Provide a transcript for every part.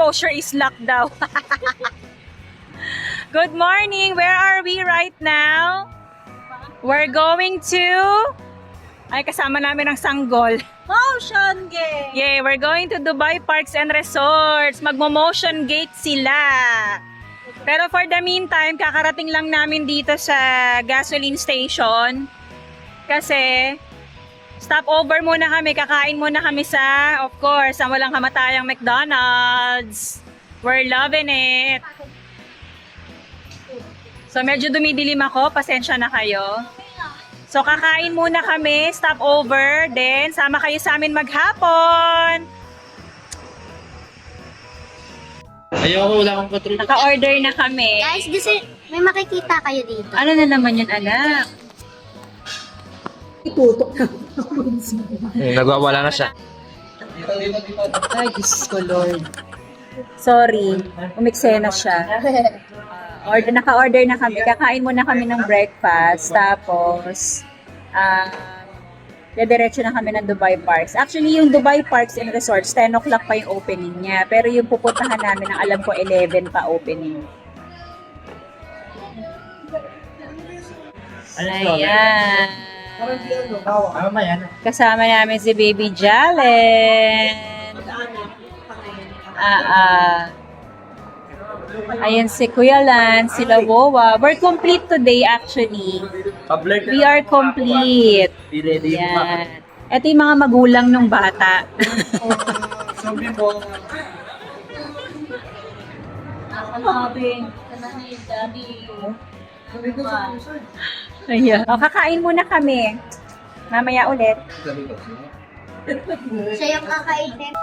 enclosure is locked daw. Good morning! Where are we right now? We're going to... Ay, kasama namin ang sanggol. Motion game! Yay! We're going to Dubai Parks and Resorts. Magmo-motion gate sila. Pero for the meantime, kakarating lang namin dito sa gasoline station. Kasi... Stopover muna kami, kakain muna kami sa, of course, ang walang kamatayang McDonald's. We're loving it. So medyo dumidilim ako, pasensya na kayo. So kakain muna kami, stopover, then sama kayo sa amin maghapon. Ayoko, wala akong patrulla. Naka-order na kami. Guys, gusto, may makikita kayo dito. Ano na naman yun, anak? Nagwawala na siya. Ay, Diyos ko, Lord. Sorry, umiksena siya. Naka-order na kami. Kakain muna kami ng breakfast. Tapos, diretso na kami ng Dubai Parks. Actually, yung Dubai Parks and Resorts, 10 o'clock pa yung opening niya. Pero yung pupuntahan namin, ang alam ko, 11 pa opening. Ayan. Kasama namin si Baby Jalen. Ayan si Kuya Lan, sila Wowa. We're complete today actually. We are complete. Yan. Ito yung mga magulang ng bata. Ayan. O, kakain muna kami. Mamaya ulit. Siya yung kakainin.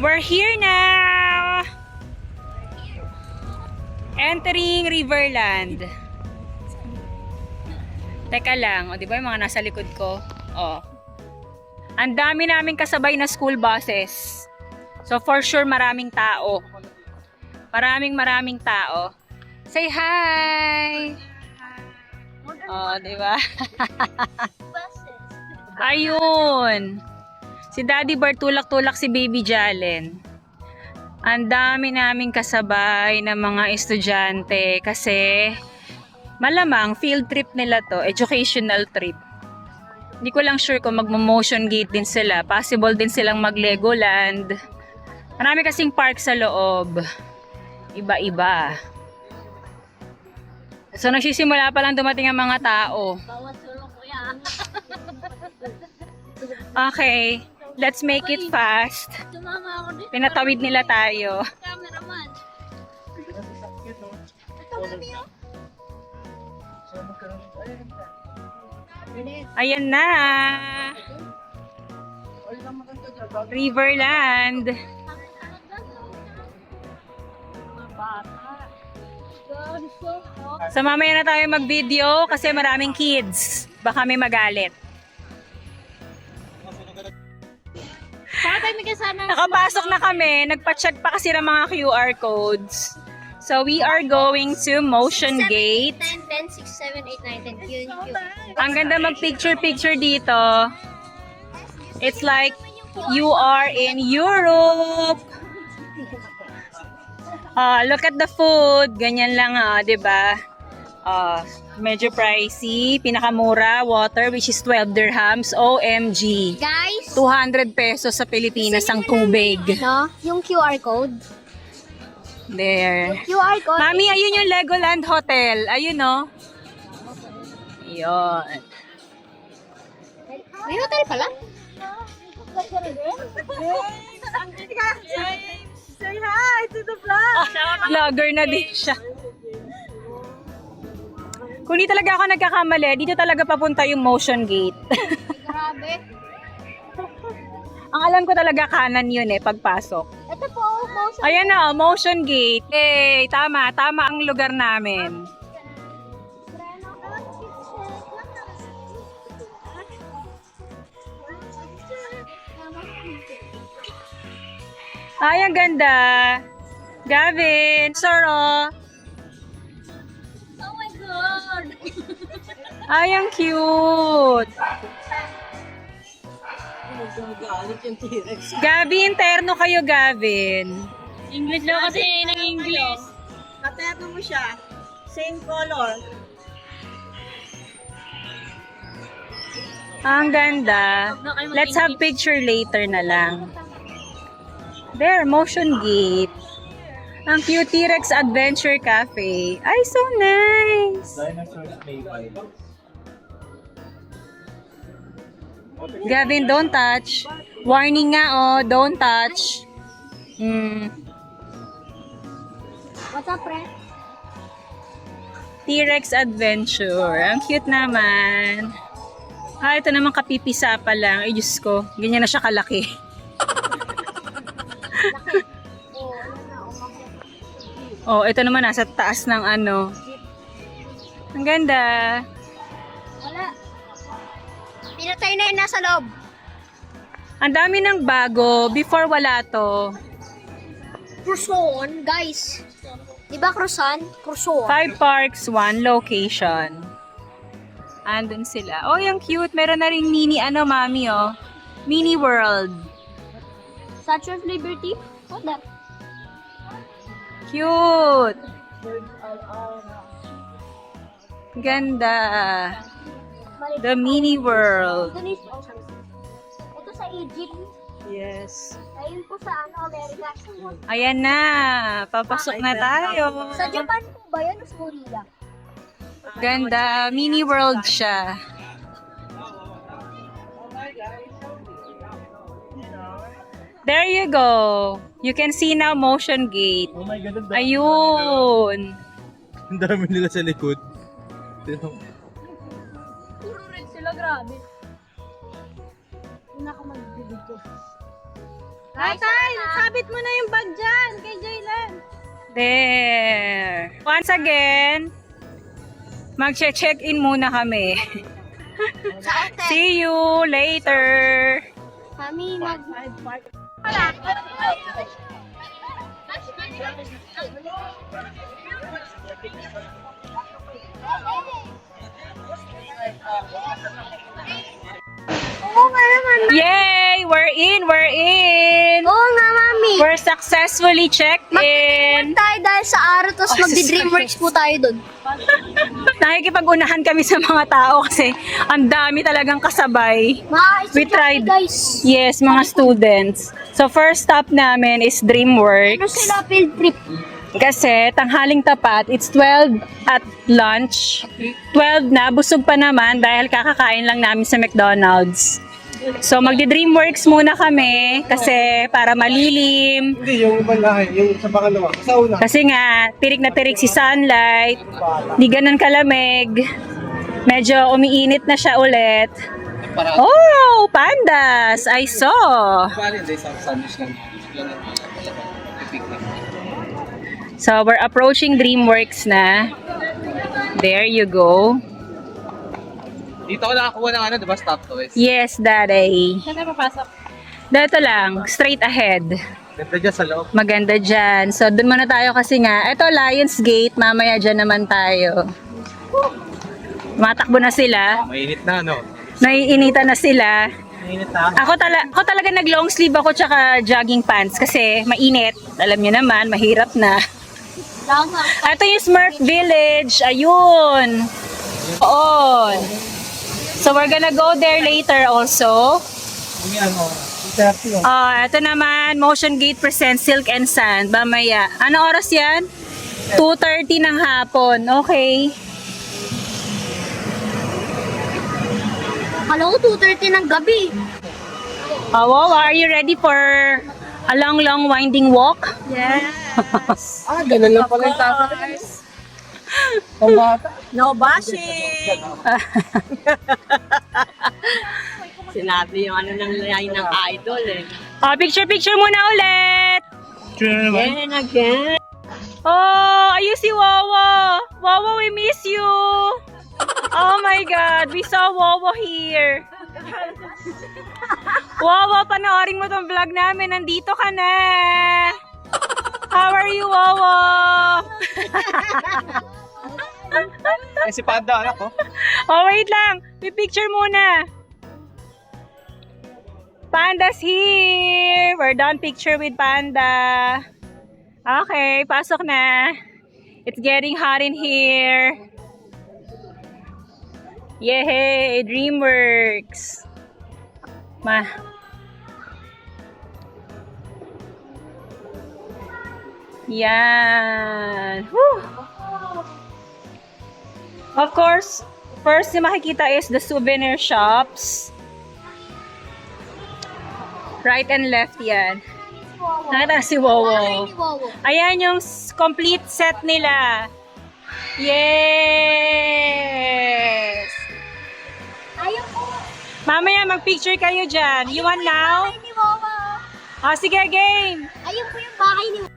We're here now! Entering Riverland. Teka lang, o, di ba yung mga nasa likod ko? O. Ang dami naming kasabay na school buses. So for sure maraming tao. Maraming tao. Say hi! O, di ba? Ayun! Si Daddy Bear tulak-tulak si Baby Jalen. Ang dami naming kasabay ng mga estudyante kasi malamang field trip nila to, educational trip. Hindi ko lang sure kung magmo-motion gate din sila. Possible din silang mag-Legoland. Marami kasing park sa loob. Iba-iba. So nagsisimula pa lang dumating ang mga tao. Okay. Let's make it fast. Pinatawid nila tayo. Cameraman. Ayan na. Riverland. So mamaya na tayo mag-video kasi maraming kids. Baka may magalit. Nakapasok na kami. Nagpa-check pa kasi ng mga QR codes. So we are going to Motion Gate. 10, 10, 6, 7, 8, 9, 10. Yun. Ang ganda mag-picture-picture dito. It's like you are in Europe. Look at the food. Ganyan lang, 'di ba? Medyo pricey. Pinakamura, water, which is 12 dirhams. OMG. Guys, 200 pesos sa Pilipinas ang tubig. no? Yung QR code. There. QR code. Mami, ayun yung Legoland Hotel. Ayun, no? Ayun. May hotel pala? Say hi to the vlog! Vlogger na din siya. Kung di talaga ako nagkakamali, dito talaga papunta yung motion gate. Grabe. Ang alam ko talaga kanan yun pagpasok. Ito po, motion. Ayan na, motion gate. Tama ang lugar namin. Ay, ang ganda. Gavin, Soro. Oh my God! Ay, ang cute. Gavin, terno kayo, Gavin. English daw kasi ng English. Katerno mo siya. Same color. Ang ganda. Let's have picture later na lang. There, motion gate. Ang cute T-Rex Adventure Cafe. Ay, so nice. Dinosaurs may vibe. Gavin, don't touch. Warning nga, don't touch. What's up, pre? T-Rex Adventure. Ang cute naman. Ito naman kapipisa pa lang. Ay, Diyos ko. Ganyan na siya kalaki. Ito naman nasa taas ng ano. Ang ganda. Wala. Pinatay na yun nasa loob. Ang dami ng bago. Before wala to. Cruson, guys. Diba Cruson? Cruson. 5 parks, 1 location. Andun sila. Yung cute. Meron na ring mini, mami, Mini world. Statue of Liberty? What that? Cute. Ganda. The mini world. Ito sa Egypt. Yes. Ayun po sa Amerika. Ayan na. Papasok na tayo. Sa Japan po ba yun? Sa Korea? Ganda. Mini world siya. There you go. You can see now motion gate. Oh my God, ang dami. Ayun. Ang dami nila sa likod. Puro red sila, grabe. Hindi na ako mag-video. Tay, sabit mo na yung bag dyan kay Jaylan. There. Once again, mag-check-in muna kami. Sa hotel. See you later. Kami Oo nga naman. Yay! We're in! Oo nga, mami. We're successfully checked in. Tayo dahil sa araw, tapos magdi-dreamworks po tayo doon. Nakikipag-unahan kami sa mga tao kasi ang dami talagang kasabay. Mga We tried. guys. Yes, mga students. So first stop namin is DreamWorks. Ano sila field trip? Kasi tanghaling tapat, it's 12 at lunch. 12 na, busog pa naman dahil kakakain lang namin sa McDonald's. So magdi-DreamWorks muna kami kasi para malilim. Hindi, yung malahay, yung sa pangalawa. Sa una. Kasi nga, tirik na tirik si sunlight. Di ganun kalamig. Medyo umiinit na siya ulit. Oh, pandas! I saw! So, we're approaching DreamWorks na. There you go. Dito ko nakakuha ng ano, diba? Stop toys. Yes, Daddy. Saan na papasok? Dito lang, straight ahead. Ganda dyan sa loob. Maganda dyan. So, dun muna tayo kasi nga, eto Lionsgate, mamaya dyan naman tayo. Matakbo na sila. Mainit na, no? Naiinitan na sila. Mainit na. Ako talaga nag long sleeve ako tsaka jogging pants kasi mainit. Alam niyo naman, mahirap na. Ito yung Smurf Village. Ayun. On. So we're gonna go there later also. Yan o. 30 o. Ito naman, Motion Gate presents Silk and Sand. Mamaya. Anong oras yan? 2:30 ng hapon. Okay. Akala ko 2:30 ng gabi. Wow, are you ready for a long winding walk? Ganun lang pala yung tasa. Pambata. No bashing! Sinabi yung ano ng line ng idol eh. Picture muna ulit. Again and again. Oh, ayun si Wawa. Wawa, we miss you. Oh my God, we saw Wawa here. Wawa, panoorin mo tong vlog namin. Nandito ka na. How are you, Wawa? Eh, si Panda, anak ko. Oh, wait lang. Picture muna. Panda's here. We're done picture with Panda. Okay, pasok na. It's getting hot in here. Yay! DreamWorks. Yan. Whew. Of course, first yung makikita is the souvenir shops. Right and left yan. Nakita si Wowo. Ayan yung complete set nila. Yes! Ayaw ko. Mamaya mag-picture kayo dyan. You want now? Bahay ni Wawa. Sige, game! Ayaw ko yung bahay ni Wawa.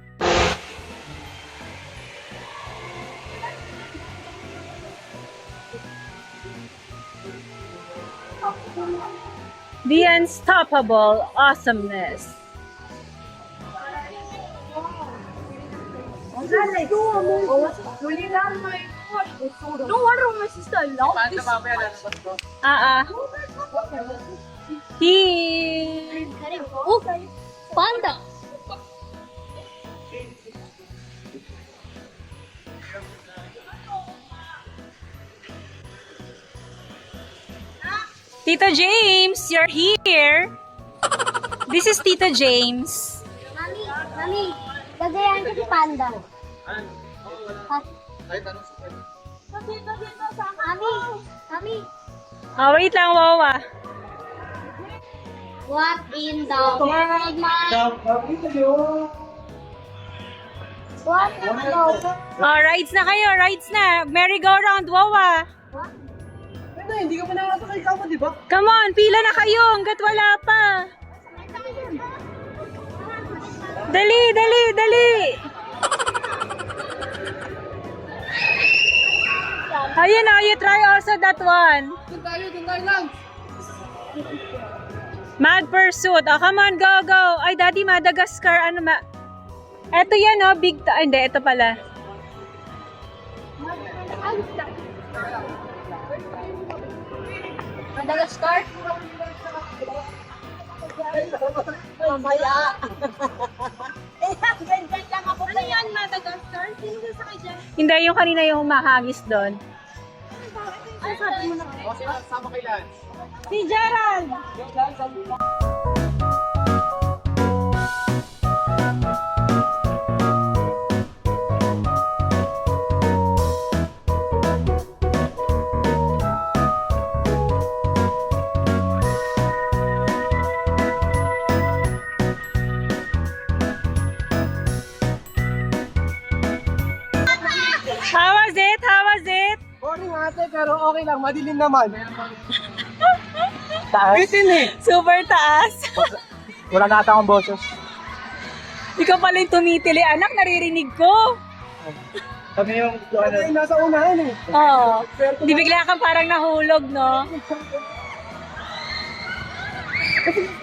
The unstoppable awesomeness. No wonder my sister loves Panda, mamaya lalabas ko. Here. Oh, panda. Tito James, you're here. This is Tito James. Mami, gagayahin ko si panda. Ay, tanong si Panda. Mami. Wait lang, Wawa. What in the world, man? What in the world? Rides na kayo, rides na. Merry-go-round, Wawa. Hindi ka pa nakasakay ka mo, di ba? Come on, pila na kayo hanggat wala pa. Dali, dali, dali. Ayun na, you try also that one. Doon tayo lang. Mad Pursuit. Come on, go, go. Ay, Daddy, Madagascar. Eto yan, oh. Hindi, ito pala. Madagascar? Mamaya. Ganyan lang ako. Ano yan, Madagascar? Sino sasakay dyan? Hindi, yung kanina yung humahagis doon. Ano sabi mo na? O, sama kay Lance. Si Gerald! How was it? How was it? Boring ate, pero okay lang. Madilim naman. Taas? Bitin eh. Super taas. Wala na ata akong boses. Ikaw pala yung tumitili. Anak, naririnig ko. Sabi yung nasa unahan eh. Oo. Hindi bigla kang parang nahulog, no?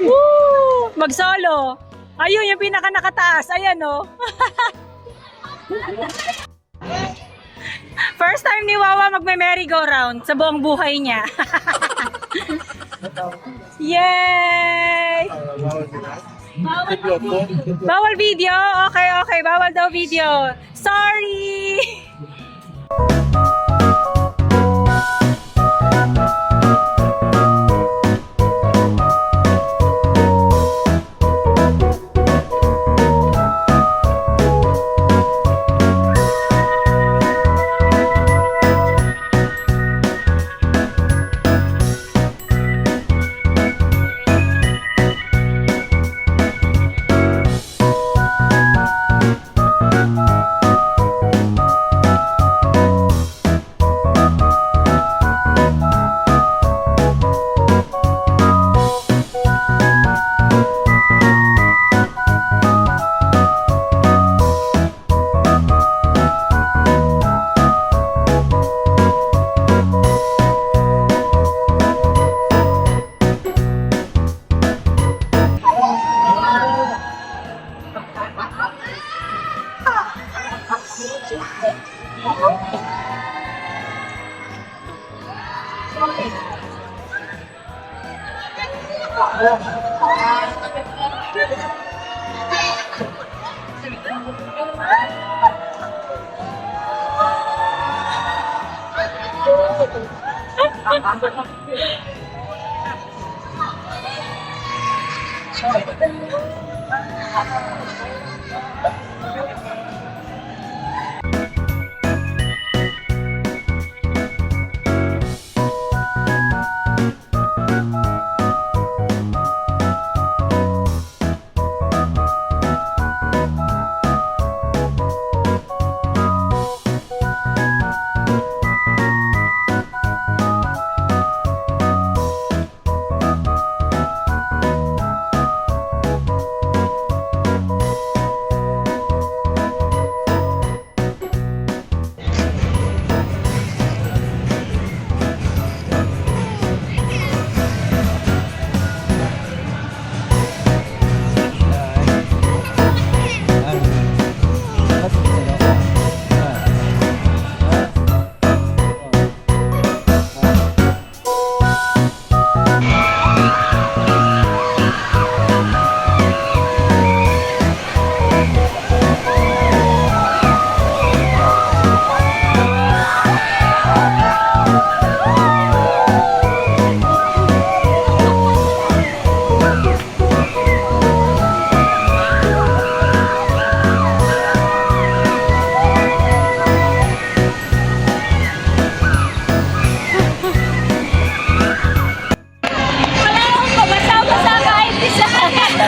Woo! Mag-solo. Ayun, yung pinaka nakataas. Ayan, no? First time ni Wawa magme-merry-go-round sa buong buhay niya. Yay! Bawal video? Okay, okay. Bawal daw video. Sorry!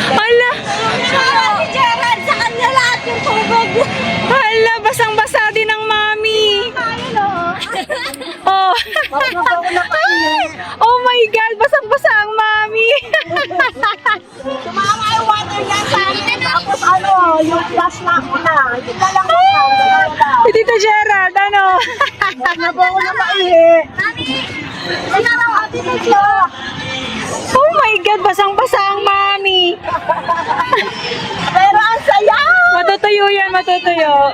Hala! Si Gerald, sa kanya lahat yung tubig. Hala! Basang-basa din ng mami! Ayun o. Oh! Oh my God! Basang-basa ang mami! Tumama yung water niya sa akin. Tapos ano, yung flash na ako na. Yung na lang ako. Si Tito Gerald, ano? Na po ako na maihi. Mami! Ano lang ate sa iyo? Oh my God! Basang-basa ang mami! Pero ang saya! Matutuyo yan, matutuyo.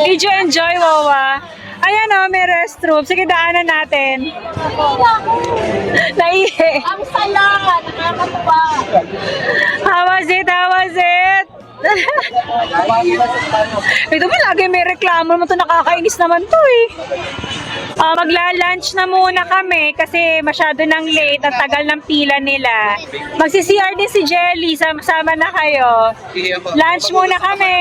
Did you enjoy, Wawa? Ayan o, may restroom. Sige, daanan natin. Naihi. Ang saya! Nakakatuwa! How was it? How was it? Ito ba lagi may reklamo naman to, nakakainis naman to eh. Magla-lunch na muna kami kasi masyado nang late, ang tagal ng pila nila. Magsi-CR din si Jelly, sama na kayo. Lunch muna kami.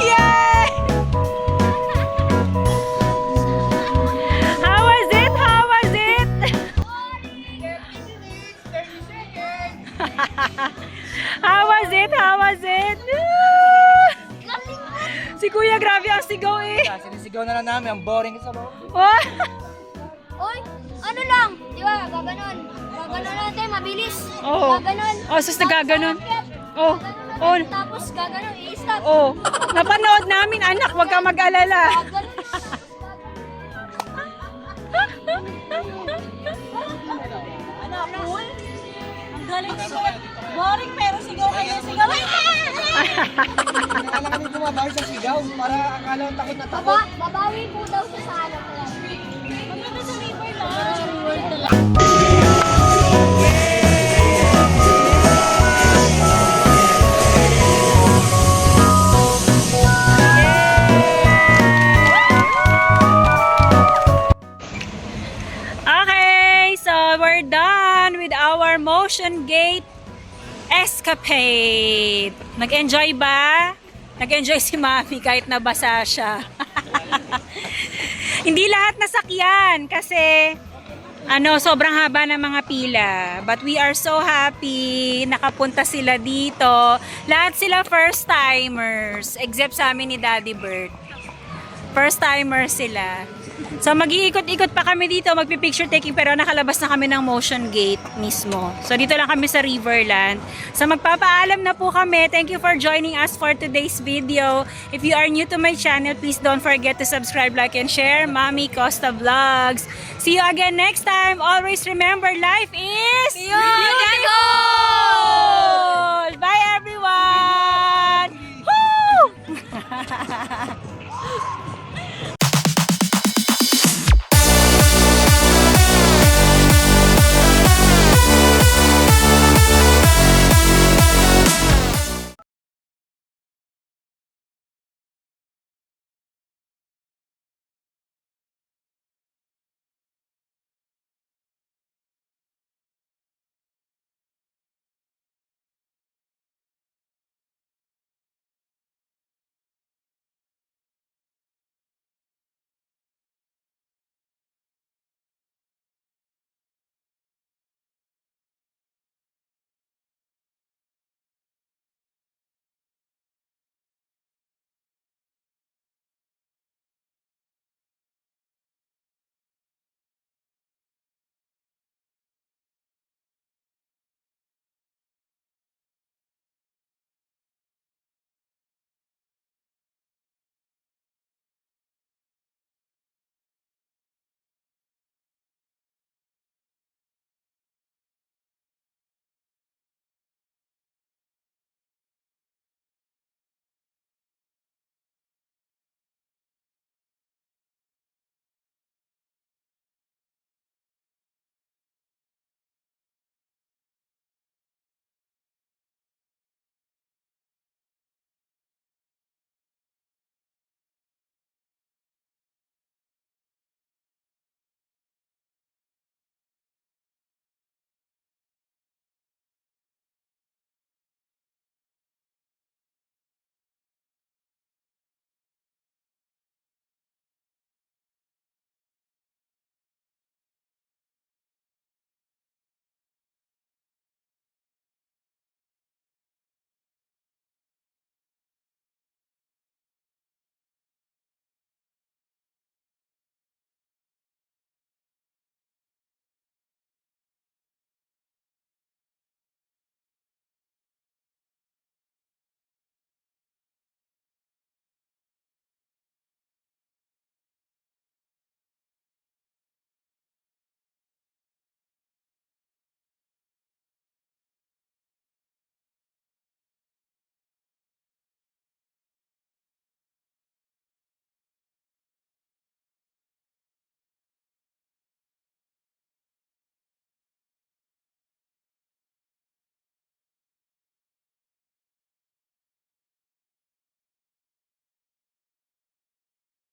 Yay! How was it? How was it? How was it? How was it? Si Kuya, grabe ang sigaw eh. Sinisigaw na lang namin, ang boring sa loob. Oh. Oy, ano lang? Di ba? Gaganon. Gaganon natin, mabilis. Oo. Gaganon. Oh, sus nagaganon. Oh. Oh. Tapos gaganon, i-stop. Oh. Napanood namin, anak. Huwag kang mag-alala. Gaganon. Ang galing sigaw. Boring pero sigaw kayo. Sigaw. Kaya lang kami bumabawi sa sigaw para akala ko takot na takot. Babawi po daw siya sa ano. Maganda sa river lang. Okay, so we're done with our Motion Gate escapade. Nag-enjoy ba? Nag-enjoy si Mami kahit nabasa siya. Hindi lahat nasakyan kasi sobrang haba ng mga pila. But we are so happy nakapunta sila dito. Lahat sila first timers except sa amin ni Daddy Bird. First timers sila. So mag-iikot-ikot pa kami dito, magpi-picture taking pero nakalabas na kami ng Motion Gate mismo. So dito lang kami sa Riverland. So magpapaalam na po kami. Thank you for joining us for today's video. If you are new to my channel, please don't forget to subscribe, like, and share. Mami Costa Vlogs. See you again next time. Always remember, life is beautiful! Bye everyone! Woo!